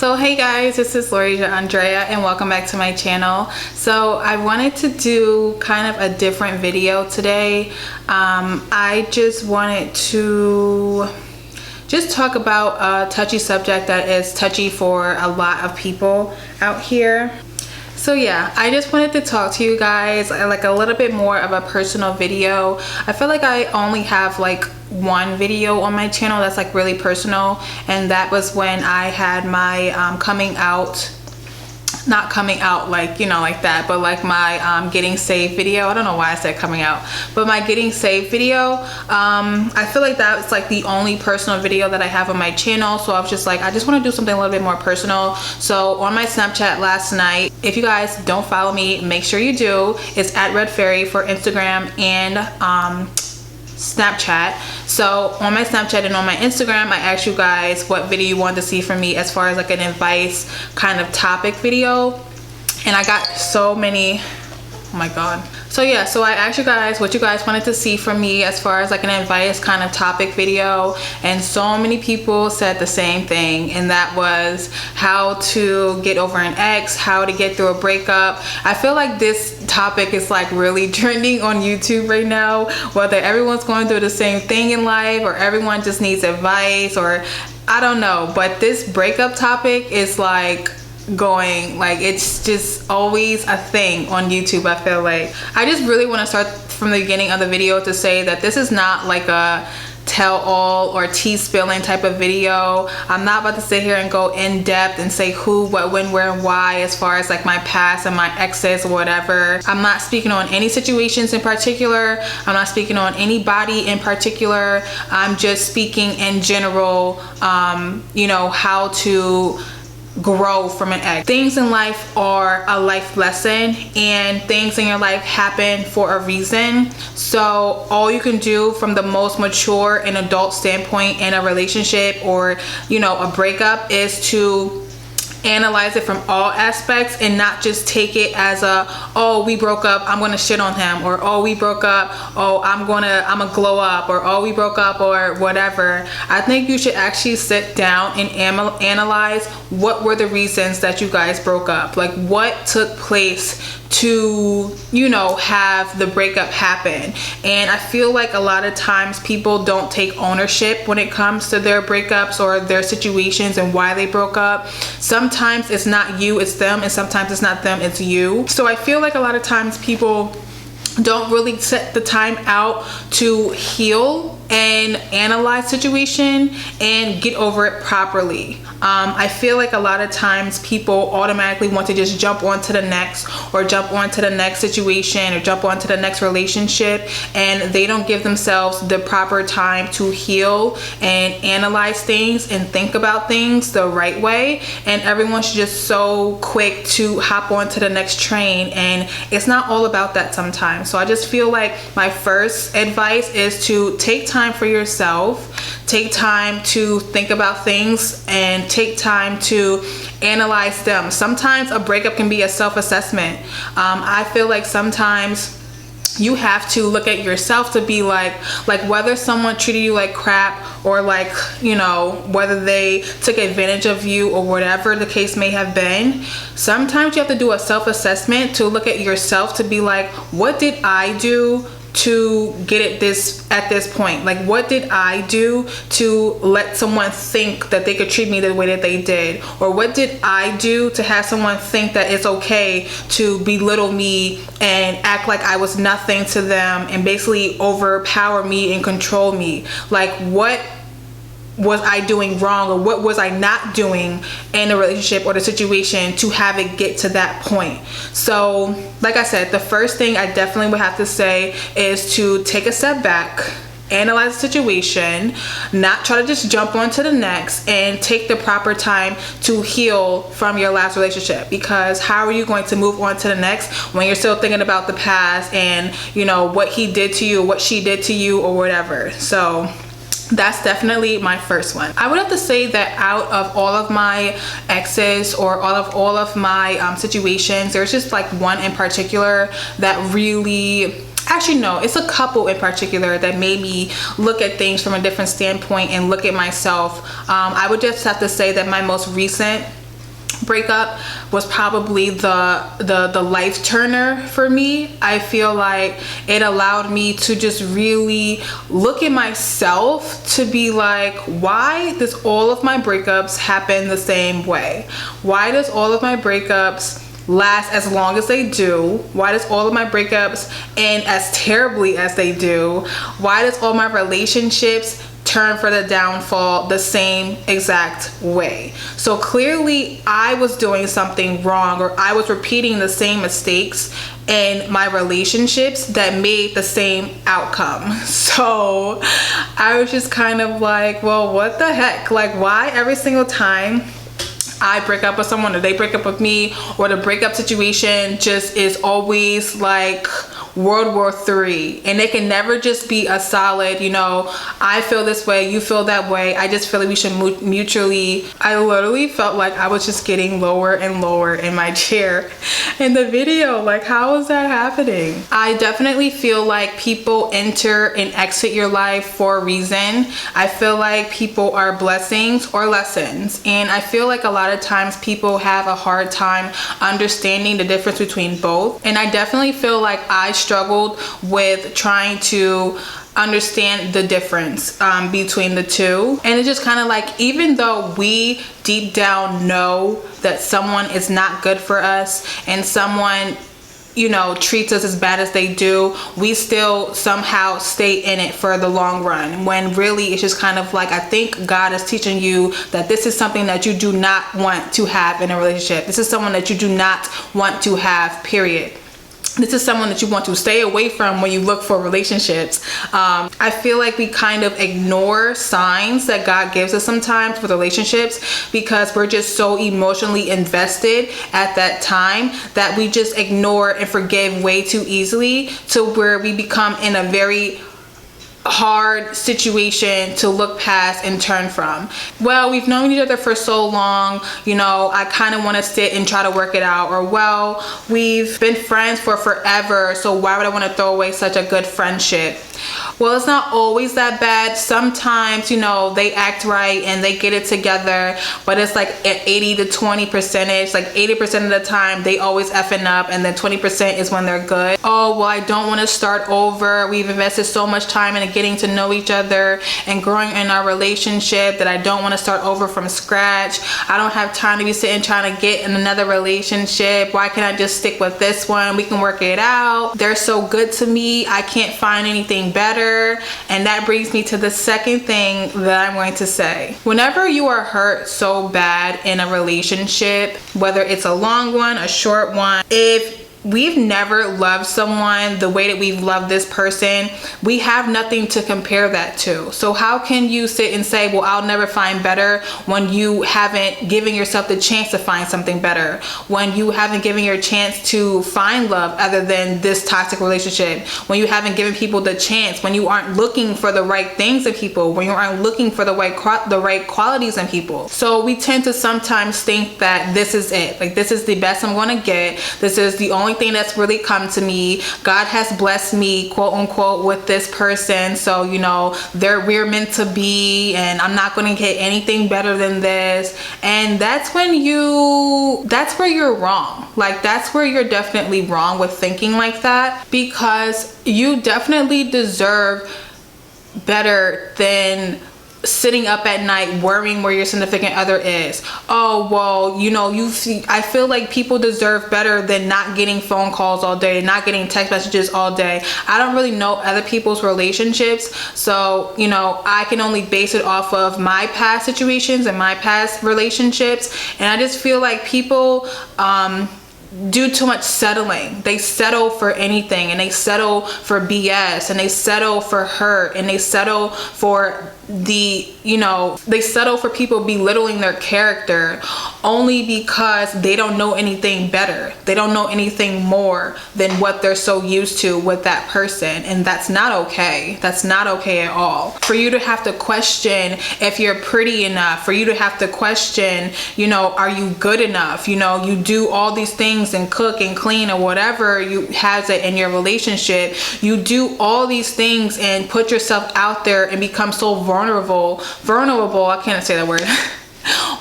So hey guys, this is Andrea and welcome back to my channel. So I wanted to do kind of a different video today. I just wanted to talk about a touchy subject that is touchy for a lot of people out here. So yeah, I just wanted to talk to you guys like a little bit more of a personal video. I feel like I only have like one video on my channel that's like really personal, and that was when I had my coming out, not coming out like, you know, like that, but like my getting saved video. I don't know why I said coming out, but my getting saved video, I feel like that's like the only personal video that I have on my channel. So I was just like, I just want to do something a little bit more personal. So on my Snapchat last night, if you guys don't follow me, make sure you do. It's at Red Fairy for Instagram and Snapchat. So on my Snapchat and on my Instagram, I asked you guys what video you wanted to see from me as far as like an advice kind of topic video, and I got so many. Oh my god. So yeah, so I asked you guys what you guys wanted to see from me as far as like an advice kind of topic video, and so many people said the same thing, and that was how to get over an ex, how to get through a breakup. I feel like this topic is like really trending on YouTube right now, whether everyone's going through the same thing in life or everyone just needs advice, or I don't know, but this breakup topic is like going, like it's just always a thing on YouTube. I feel like I just really want to start from the beginning of the video to say that this is not like a tell all or tea spilling type of video. I'm not about to sit here and go in depth and say who, what, when, where, and why as far as like my past and my exes or whatever. I'm not speaking on any situations in particular. I'm not speaking on anybody in particular. I'm just speaking in general, you know, how to grow from an ex. Things in life are a life lesson, and things in your life happen for a reason. So all you can do from the most mature and adult standpoint in a relationship or, you know, a breakup is to analyze it from all aspects and not just take it as a, oh, we broke up, I'm gonna shit on him, or oh, we broke up, oh, I'm gonna glow up, or oh, we broke up, or whatever. I think you should actually sit down and analyze what were the reasons that you guys broke up, like what took place to, you know, have the breakup happen. And I feel like a lot of times people don't take ownership when it comes to their breakups or their situations and why they broke up. Sometimes it's not you, it's them, and sometimes it's not them, it's you. So I feel like a lot of times people don't really set the time out to heal and analyze situation and get over it properly. I feel like a lot of times people automatically want to just jump onto the next, or jump onto the next situation, or jump onto the next relationship, and they don't give themselves the proper time to heal and analyze things and think about things the right way. And everyone's just so quick to hop onto the next train, and it's not all about that sometimes. So I just feel like my first advice is to take time for yourself, take time to think about things, and take time to analyze them. Sometimes a breakup can be a self-assessment. I feel like sometimes you have to look at yourself to be like whether someone treated you like crap, or like, you know, whether they took advantage of you or whatever the case may have been. Sometimes you have to do a self-assessment to look at yourself to be like, what did I do to get it at this point? Like, what did I do to let someone think that they could treat me the way that they did? Or what did I do to have someone think that it's okay to belittle me and act like I was nothing to them and basically overpower me and control me? Like, what was I doing wrong, or what was I not doing in the relationship or the situation to have it get to that point? So like I said, the first thing I definitely would have to say is to take a step back, analyze the situation, not try to just jump onto the next, and take the proper time to heal from your last relationship. Because how are you going to move on to the next when you're still thinking about the past and, you know, what he did to you, what she did to you, or whatever? So that's definitely my first one. I would have to say that out of all of my exes, or all of my situations, there's just like one in particular that really, actually no, it's a couple in particular that made me look at things from a different standpoint and look at myself. I would just have to say that my most recent breakup was probably the life turner for me. I feel like it allowed me to just really look at myself, to be like, why does all of my breakups happen the same way? Why does all of my breakups last as long as they do? Why does all of my breakups end as terribly as they do? Why does all my relationships turn for the downfall the same exact way? So clearly I was doing something wrong, or I was repeating the same mistakes in my relationships that made the same outcome. So I was just kind of like, well, what the heck? Like, why every single time I break up with someone or they break up with me, or the breakup situation just is always like World War III, and it can never just be a solid, you know, I feel this way, you feel that way. I just feel like we should mutually. I literally felt like I was just getting lower and lower in my chair in the video. Like, how is that happening? I definitely feel like people enter and exit your life for a reason. I feel like people are blessings or lessons, and I feel like a lot of times people have a hard time understanding the difference between both. And I definitely feel like I struggled with trying to understand the difference between the two. And it's just kind of like, even though we deep down know that someone is not good for us and someone, you know, treats us as bad as they do, we still somehow stay in it for the long run, when really it's just kind of like, I think God is teaching you that this is something that you do not want to have in a relationship. This is someone that you do not want to have, period. This is someone that you want to stay away from when you look for relationships. I feel like we kind of ignore signs that God gives us sometimes with relationships, because we're just so emotionally invested at that time that we just ignore and forgive way too easily, to where we become in a very hard situation to look past and turn from. Well, we've known each other for so long, you know, I kind of want to sit and try to work it out. Or, well, we've been friends for forever, so why would I want to throw away such a good friendship? Well, it's not always that bad. Sometimes, you know, they act right and they get it together, but it's like an 80 to 20 percentage. Like 80% of the time they always effing up, and then 20% is when they're good. Oh, well, I don't want to start over. We've invested so much time in getting to know each other and growing in our relationship that I don't want to start over from scratch. I don't have time to be sitting trying to get in another relationship. Why can't I just stick with this one? We can work it out. They're so good to me, I can't find anything better. And that brings me to the second thing that I'm going to say. Whenever you are hurt so bad in a relationship, whether it's a long one, a short one, if we've never loved someone the way that we've loved this person, we have nothing to compare that to. So how can you sit and say, well, I'll never find better, when you haven't given yourself the chance to find something better, when you haven't given your chance to find love other than this toxic relationship, when you haven't given people the chance, when you aren't looking for the right things in people, when you aren't looking for the right qualities in people. So we tend to sometimes think that this is it, like this is the best I'm going to get, this is the only thing that's really come to me, God has blessed me, quote unquote, with this person, so you know, we're meant to be, and I'm not going to get anything better than this. And that's where you're wrong. Like, that's where you're definitely wrong with thinking like that, because you definitely deserve better than sitting up at night worrying where your significant other is. Oh, well, you know, I feel like people deserve better than not getting phone calls all day, not getting text messages all day. I don't really know other people's relationships, so you know, I can only base it off of my past situations and my past relationships. And I just feel like people do too much settling. They settle for anything, and they settle for BS, and they settle for hurt, and they settle for they settle for people belittling their character only because they don't know anything better. They don't know anything more than what they're so used to with that person. And that's not okay. That's not okay at all. For you to have to question if you're pretty enough, for you to have to question, you know, are you good enough? You know, you do all these things and cook and clean or whatever you has it in your relationship. You do all these things and put yourself out there and become so vulnerable, I can't say that word,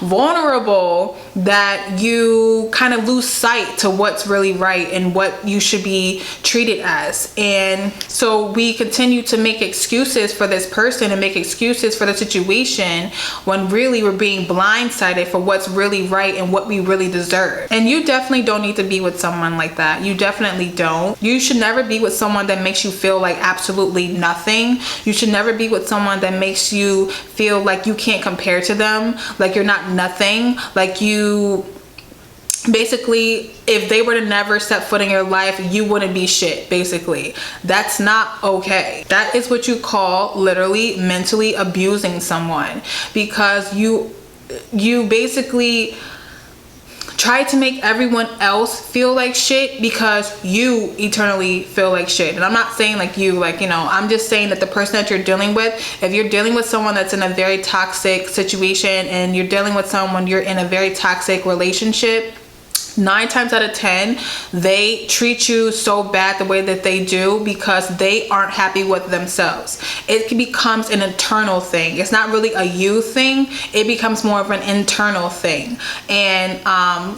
vulnerable that you kind of lose sight to what's really right and what you should be treated as. And so we continue to make excuses for this person and make excuses for the situation when really we're being blindsided for what's really right and what we really deserve. And you definitely don't need to be with someone like that. You definitely don't. You should never be with someone that makes you feel like absolutely nothing. You should never be with someone that makes you feel like you can't compare to them, like you're not nothing, like you basically, if they were to never step foot in your life, you wouldn't be shit. Basically, that's not okay. That is what you call literally mentally abusing someone, because you basically try to make everyone else feel like shit because you eternally feel like shit. And I'm not saying like you, like, you know, I'm just saying that the person that you're dealing with, if you're dealing with someone that's in a very toxic situation and you're dealing with someone, you're in a very toxic relationship, 9 times out of 10 they treat you so bad the way that they do because they aren't happy with themselves. It becomes an internal thing. It's not really a you thing. It becomes more of an internal thing. And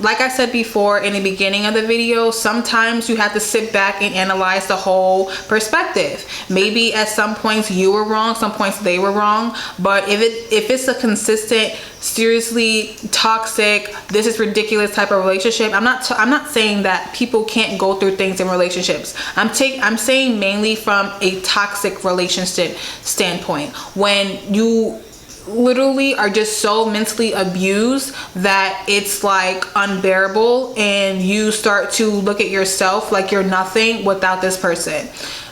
like I said before in the beginning of the video, sometimes you have to sit back and analyze the whole perspective. Maybe at some points you were wrong, some points they were wrong, but if it's a consistent, seriously toxic, this is ridiculous type of relationship, I'm not saying that people can't go through things in relationships. I'm saying mainly from a toxic relationship standpoint, when you literally are just so mentally abused that it's like unbearable and you start to look at yourself like you're nothing without this person.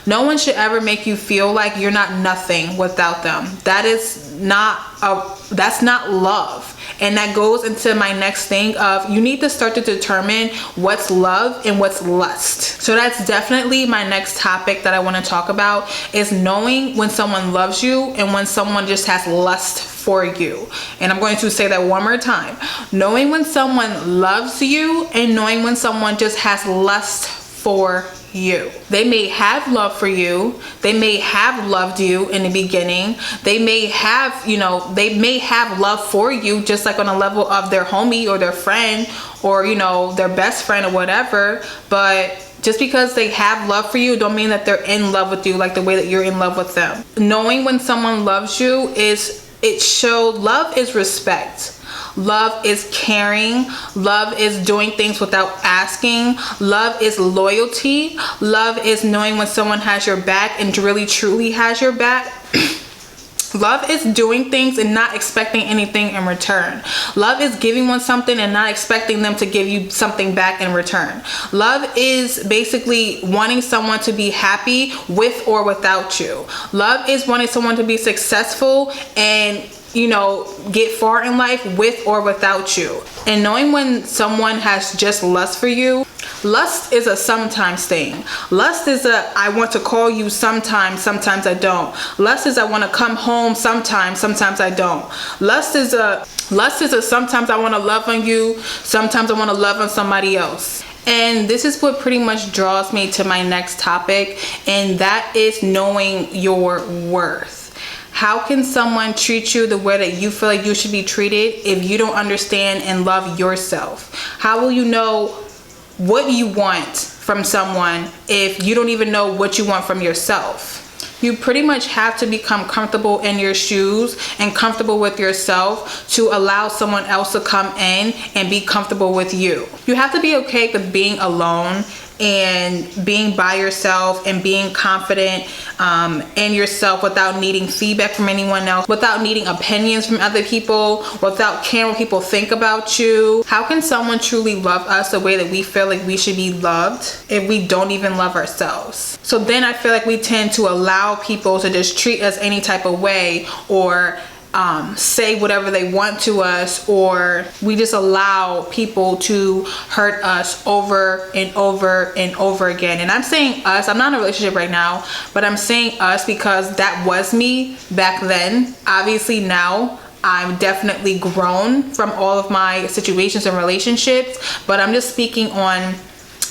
No one should ever make you feel like you're not nothing without them. That's not love. And that goes into my next thing of, you need to start to determine what's love and what's lust. So that's definitely my next topic that I want to talk about, is knowing when someone loves you and when someone just has lust for you. And I'm going to say that one more time. Knowing when someone loves you and knowing when someone just has lust for you. They may have love for you. They may have loved you in the beginning. They may have, you know, they may have love for you just like on a level of their homie or their friend or, you know, their best friend or whatever. But just because they have love for you don't mean that they're in love with you like the way that you're in love with them. Knowing when someone loves you love is respect. Love is caring. Love is doing things without asking. Love is loyalty. Love is knowing when someone has your back and really truly has your back. Love is doing things and not expecting anything in return. Love is giving one something and not expecting them to give you something back in return. Love is basically wanting someone to be happy with or without you. Love is wanting someone to be successful and, you know, get far in life with or without you. And knowing when someone has just lust for you. Lust is a sometimes thing. Lust is a, I want to call you sometimes I don't. Lust is, I want to come home sometimes I don't. Lust is a sometimes I want to love on you, sometimes I want to love on somebody else. And this is what pretty much draws me to my next topic, and that is knowing your worth. How can someone treat you the way that you feel like you should be treated if you don't understand and love yourself? How will you know what you want from someone if you don't even know what you want from yourself? You pretty much have to become comfortable in your shoes and comfortable with yourself to allow someone else to come in and be comfortable with you. You have to be okay with being alone and being by yourself and being confident in yourself without needing feedback from anyone else, without needing opinions from other people, without caring what people think about you. How can someone truly love us the way that we feel like we should be loved if we don't even love ourselves? So then I feel like we tend to allow people to just treat us any type of way, or say whatever they want to us, or we just allow people to hurt us over and over and over again. And I'm saying us, I'm not in a relationship right now, but I'm saying us because that was me back then. Obviously now I'm definitely grown from all of my situations and relationships, but I'm just speaking on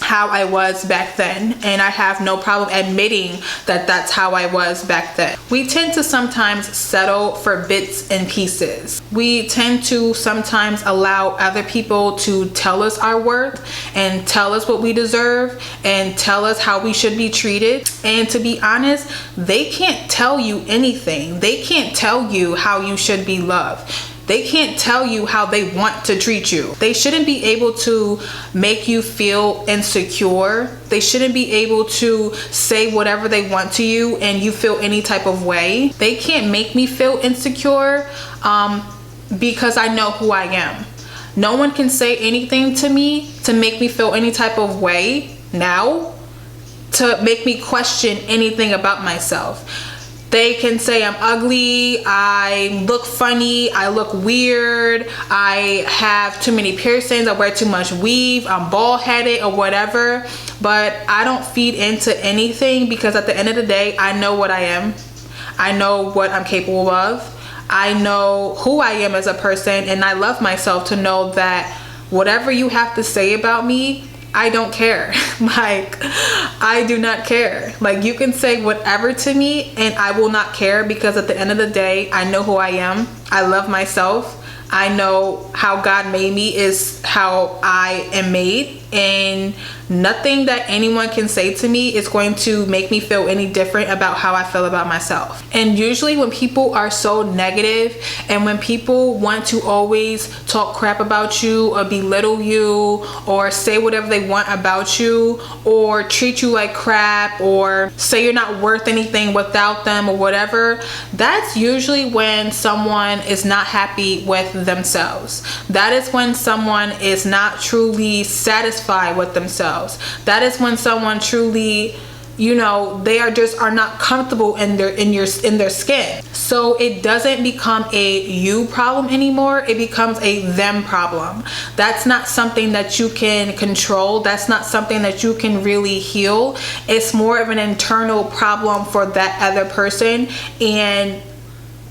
how I was back then, and I have no problem admitting that that's how I was back then. We tend to sometimes settle for bits and pieces. We tend to sometimes allow other people to tell us our worth and tell us what we deserve and tell us how we should be treated. And to be honest, they can't tell you anything. They can't tell you how you should be loved. They can't tell you how they want to treat you. They shouldn't be able to make you feel insecure. They shouldn't be able to say whatever they want to you and you feel any type of way. They can't make me feel insecure because I know who I am. No one can say anything to me to make me feel any type of way now, to make me question anything about myself. They can say I'm ugly, I look funny, I look weird, I have too many piercings, I wear too much weave, I'm bald headed or whatever, but I don't feed into anything because at the end of the day, I know what I am. I know what I'm capable of. I know who I am as a person, and I love myself to know that whatever you have to say about me, I don't care. Like, I do not care. Like, you can say whatever to me and I will not care, because at the end of the day, I know who I am. I love myself. I know how God made me is how I am made, and nothing that anyone can say to me is going to make me feel any different about how I feel about myself. And usually when people are so negative and when people want to always talk crap about you or belittle you or say whatever they want about you or treat you like crap or say you're not worth anything without them or whatever, that's usually when someone is not happy with themselves. That is when someone is not truly satisfied with themselves. That is when someone truly, you know, they are not comfortable in their skin. So it doesn't become a you problem anymore. It becomes a them problem. That's not something that you can control. That's not something that you can really heal. It's more of an internal problem for that other person. And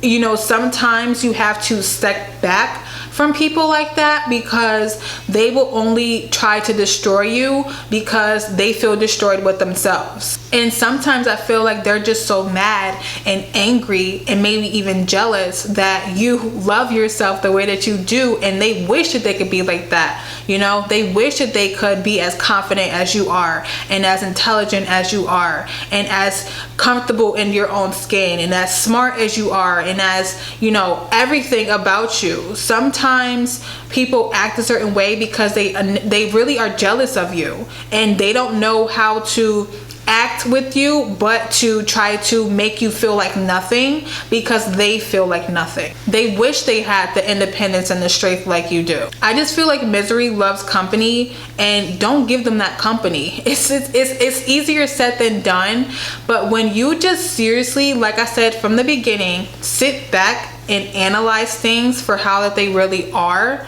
you know, sometimes you have to step back from people like that because they will only try to destroy you because they feel destroyed with themselves. And sometimes I feel like they're just so mad and angry and maybe even jealous that you love yourself the way that you do, and they wish that they could be like that. You know, they wish that they could be as confident as you are and as intelligent as you are and as comfortable in your own skin and as smart as you are and as, you know, everything about you. Sometimes people act a certain way because they really are jealous of you and they don't know how to act with you but to try to make you feel like nothing because they feel like nothing. They wish they had the independence and the strength like you do. I just feel like misery loves company, and don't give them that company. It's easier said than done, but when you just seriously, like I said from the beginning, sit back and analyze things for how that they really are,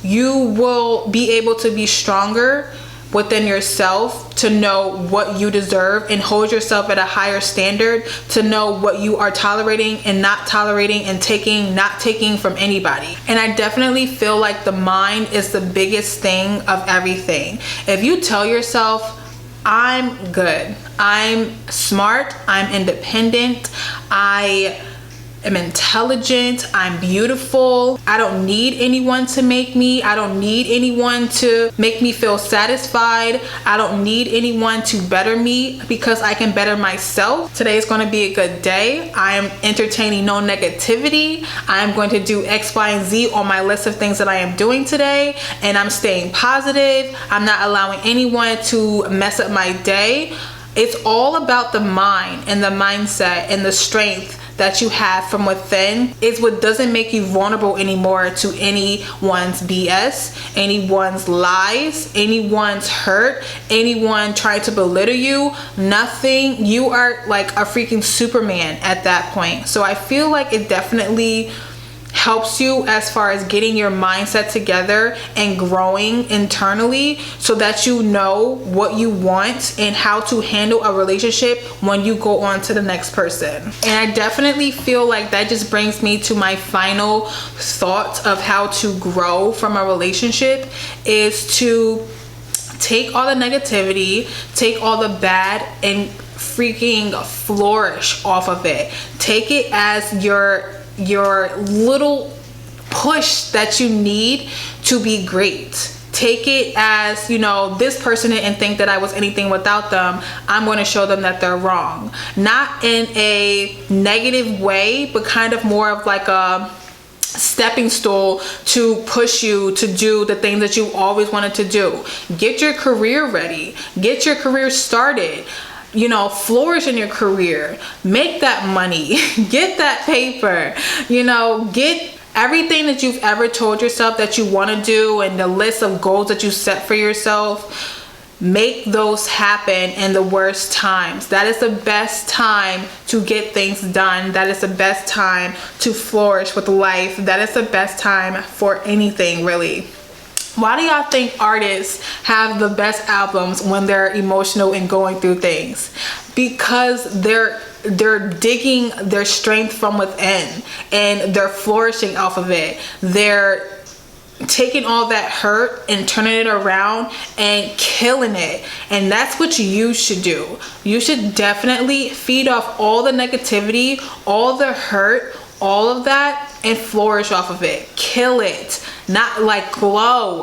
you will be able to be stronger within yourself to know what you deserve and hold yourself at a higher standard, to know what you are tolerating and not tolerating and not taking from anybody. And I definitely feel like the mind is the biggest thing of everything. If you tell yourself, I'm good, I'm smart, I'm independent, I am intelligent, I'm beautiful, I don't need anyone to make me, I don't need anyone to make me feel satisfied, I don't need anyone to better me because I can better myself. Today is going to be a good day. I am entertaining no negativity. I am going to do X, Y, and Z on my list of things that I am doing today, and I'm staying positive. I'm not allowing anyone to mess up my day. It's all about the mind and the mindset and the strength that you have from within. Is what doesn't make you vulnerable anymore to anyone's BS, anyone's lies, anyone's hurt, anyone trying to belittle you. Nothing. You are like a freaking Superman at that point. So I feel like it definitely helps you as far as getting your mindset together and growing internally so that you know what you want and how to handle a relationship when you go on to the next person. And I definitely feel like that just brings me to my final thought of how to grow from a relationship, is to take all the negativity, take all the bad, and freaking flourish off of it. Take it as your little push that you need to be great. Take it as, you know, this person didn't think that I was anything without them. I'm going to show them that they're wrong. Not in a negative way, but kind of more of like a stepping stool to push you to do the things that you always wanted to do. Get your career ready. Get your career started. You know, flourish in your career. Make that money. Get that paper. You know, get everything that you've ever told yourself that you want to do, and the list of goals that you set for yourself. Make those happen in the worst times. That is the best time to get things done. That is the best time to flourish with life. That is the best time for anything, really. Why do y'all think artists have the best albums when they're emotional and going through things? Because they're digging their strength from within, and they're flourishing off of it. They're taking all that hurt and turning it around and killing it. And that's what you should do. You should definitely feed off all the negativity, all the hurt, all of that, and flourish off of it. Kill it. Not like glow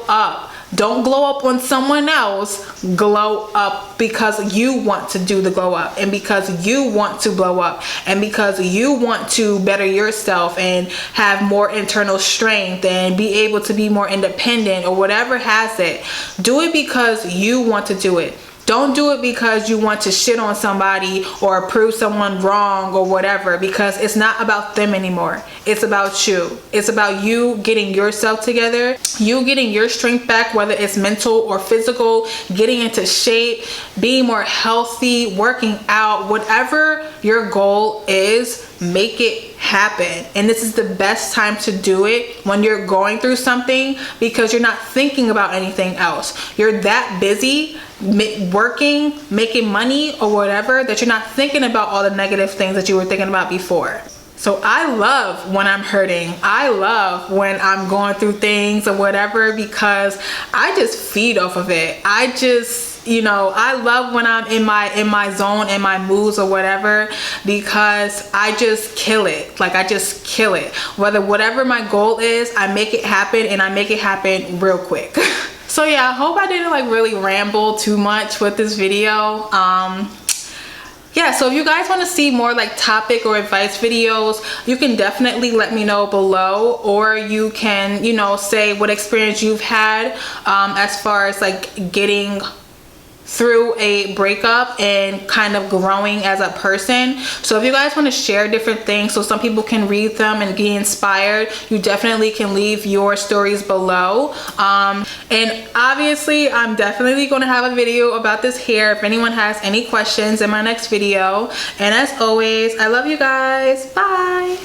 up. Don't glow up on someone else. Glow up because you want to do the glow up, and because you want to blow up, and because you want to better yourself and have more internal strength and be able to be more independent, or whatever has it. Do it because you want to do it. Don't do it because you want to shit on somebody or prove someone wrong or whatever, because it's not about them anymore. It's about you. It's about you getting yourself together, you getting your strength back, whether it's mental or physical, getting into shape, being more healthy, working out, whatever your goal is. Make it happen. And this is the best time to do it, when you're going through something, because you're not thinking about anything else. You're that busy working, making money or whatever, that you're not thinking about all the negative things that you were thinking about before. So I love when I'm hurting. I love when I'm going through things or whatever, because I just feed off of it. I just, you know, I love when I'm in my zone, in my moods or whatever, because I just kill it. Like, I just kill it. Whatever my goal is, I make it happen, and I make it happen real quick. So yeah, I hope I didn't like really ramble too much with this video. Yeah, so if you guys want to see more like topic or advice videos, you can definitely let me know below, or you can, you know, say what experience you've had as far as like getting through a breakup and kind of growing as a person. So if you guys want to share different things so some people can read them and get inspired, you definitely can leave your stories below. And obviously I'm definitely going to have a video about this hair if anyone has any questions in my next video. And as always, I love you guys. Bye.